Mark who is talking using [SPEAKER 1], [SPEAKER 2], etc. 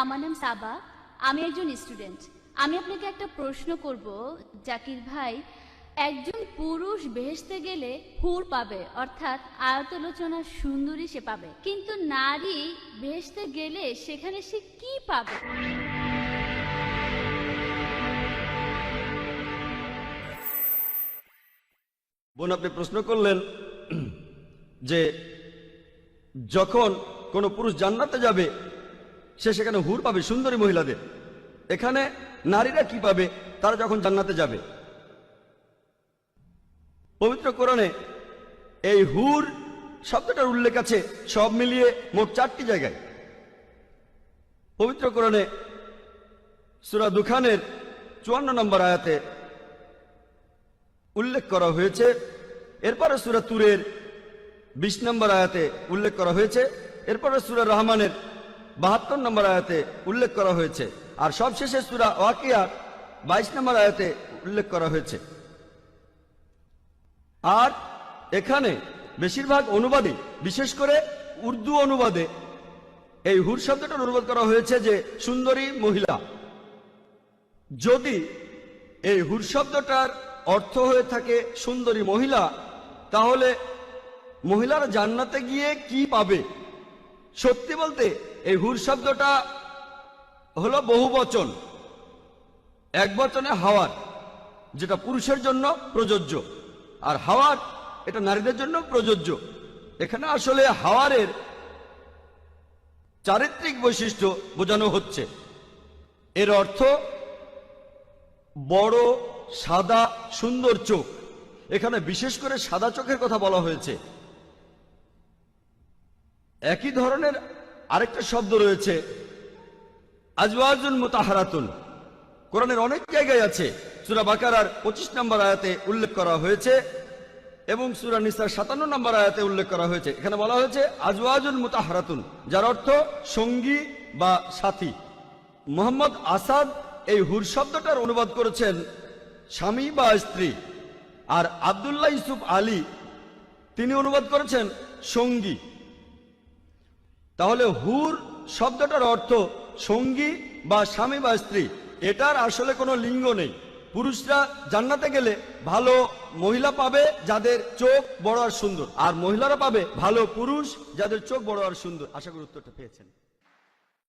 [SPEAKER 1] আমার নাম সাবা, আমি একজন স্টুডেন্ট। আমি আপনাকে একটা প্রশ্ন করব জাকির ভাই। একজন পুরুষ বেহেশতে গেলে হুর পাবে, অর্থাৎ আয়তলোচনা সুন্দরী সে পাবে, কিন্তু নারী বেহেশতে গেলে সেখানে সে কি পাবে?
[SPEAKER 2] বোন, আপনি প্রশ্ন করলেন যে যখন কোনো পুরুষ জান্নাতে যাবে সে সেখানে হুর পাবে, সুন্দরী মহিলাদের। এখানে নারীরা কি পাবে তারা যখন জান্নাতে যাবে? পবিত্র কোরআনে এই হুর শব্দটার উল্লেখ আছে সব মিলিয়ে মোট 4টি জায়গায়। পবিত্র কোরআনে সূরা দুখানের 54 নম্বর আয়াতে উল্লেখ করা হয়েছে, এরপরে সূরা তুরের 20 নম্বর আয়াতে উল্লেখ করা হয়েছে, এরপরে সূরা রহমানের 72 নম্বর আয়াতে উল্লেখ করা হয়েছে, আর সবশেষে সূরা ওয়াকিয়ার 22 নম্বর আয়াতে উল্লেখ করা হয়েছে। আর এখানে বেশিরভাগ অনুবাদে, বিশেষ করে উর্দু অনুবাদে, এই হুর শব্দটার অনুবাদ করা হয়েছে যে সুন্দরী মহিলা। যদি এই হুর শব্দটার অর্থ হয়ে থাকে সুন্দরী মহিলা, তাহলে মহিলারা জান্নাতে গিয়ে কি পাবে? সত্যি বলতে এই হুর শব্দটা হলো বহুবচন, এক বচনে হাওয়ার, যেটা পুরুষের জন্য প্রযোজ্য, আর হাওয়ার এটা নারীদের জন্য প্রযোজ্য। এখানে আসলে হাওয়ারের চারিত্রিক বৈশিষ্ট্য বোঝানো হচ্ছে। এর অর্থ বড় সাদা সুন্দর চোখ। এখানে বিশেষ করে সাদা চোখের কথা বলা হয়েছে। একই ধরনের আরেকটা শব্দ রয়েছে আজওয়াজুন মুতাহারাতুন, কোরআনের অনেক জায়গায় আছে। সূরা বাকারার 25 নম্বর আয়াতে উল্লেখ করা হয়েছে এবং সূরা নিসার 57 নম্বর আয়াতে উল্লেখ করা হয়েছে। এখানে বলা হয়েছে আজওয়াজুন মুতাহারাতুন, যার অর্থ সঙ্গী বা সাথী। মোহাম্মদ আসাদ এই হুর শব্দটার অনুবাদ করেছেন স্বামী বা স্ত্রী, আর আব্দুল্লাহ ইউসুফ আলী তিনি অনুবাদ করেছেন সঙ্গী। তাহলে হুর শব্দটার অর্থ সঙ্গী বা স্বামী বা স্ত্রী। এটার আসলে কোনো লিঙ্গ নেই। পুরুষরা জান্নাতে গেলে ভালো মহিলা পাবে যাদের চোখ বড় আর সুন্দর, আর মহিলারা পাবে ভালো পুরুষ যাদের চোখ বড় আর সুন্দর। আশা করি উত্তরটা পেয়েছেন।